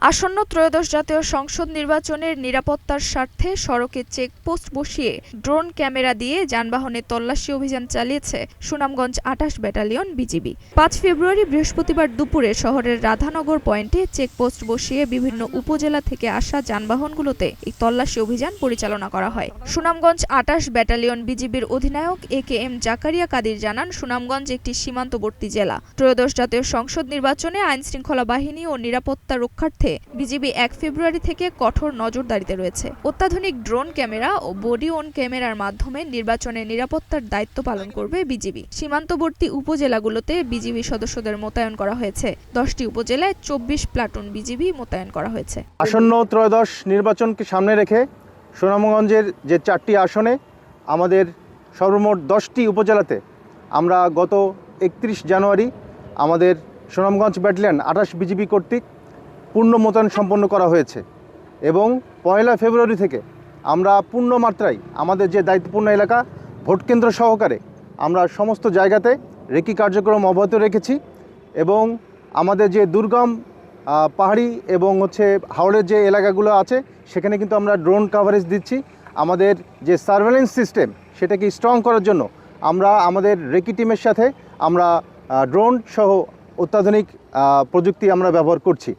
আসন্ন ত্রয়োদশ জাতীয় সংসদ নির্বাচনের নিরাপত্তার স্বার্থে সড়কে চেকপোস্ট বসিয়ে ড্রোন ক্যামেরা দিয়ে যানবাহনে তল্লাশি অভিযান চালিয়েছে সুনামগঞ্জ ২৮ ব্যাটালিয়ন বিজিবি। ৫ ফেব্রুয়ারি বৃহস্পতিবার দুপুরে শহরের রাধানগর পয়েন্টে চেকপোস্ট বসিয়ে বিভিন্ন উপজেলা থেকে আসা যানবাহনগুলোতে এই তল্লাশি অভিযান পরিচালনা করা হয়। সুনামগঞ্জ ২৮ ব্যাটালিয়ন বিজিবির অধিনায়ক AKM জাকারিয়া কাদির জানান, সুনামগঞ্জ একটি সীমান্তবর্তী জেলা। ত্রয়োদশ জাতীয় সংসদ নির্বাচনে আইনশৃঙ্খলা বাহিনী ও নিরাপত্তা রক্ষার্থে বিজিবি ১ ফেব্রুয়ারি থেকে কঠোর নজরদারিতে রয়েছে। অত্যাধুনিক ড্রোন ক্যামেরা ও বডি অন ক্যামেরার মাধ্যমে নির্বাচনের নিরাপত্তার দায়িত্ব পালন করবে বিজিবি। সীমান্তবর্তী উপজেলাগুলোতে বিজিবি সদস্যদের মোতায়েন করা হয়েছে। ১০টি উপজেলায় ২৪ প্লাটুন বিজিবি মোতায়েন করা হয়েছে। আসন্ন ত্রয়োদশ নির্বাচনকে সামনে রেখে সুনামগঞ্জের যে ৪টি আসনে আমাদের সর্বমোট 10টি উপজেলাতে আমরা গত ৩১ জানুয়ারি আমাদের সুনামগঞ্জ ব্যাটালিয়ন ২৮ বিজিবি কর্তৃক পূর্ণ মোতায়েন সম্পন্ন করা হয়েছে এবং ১ ফেব্রুয়ারি থেকে আমরা পূর্ণ মাত্রায় আমাদের যে দায়িত্বপূর্ণ এলাকা ভোটকেন্দ্র সহকারে আমরা সমস্ত জায়গাতে রেকি কার্যক্রম অব্যাহত রেখেছি এবং আমাদের যে দুর্গম পাহাড়ি এবং হাওড়ের যে এলাকাগুলো আছে সেখানে কিন্তু আমরা ড্রোন কাভারেজ দিচ্ছি। আমাদের যে সার্ভেলেন্স সিস্টেম সেটাকে স্ট্রং করার জন্য আমরা আমাদের রেকি টিমের সাথে আমরা ড্রোন সহ অত্যাধুনিক প্রযুক্তি আমরা ব্যবহার করছি।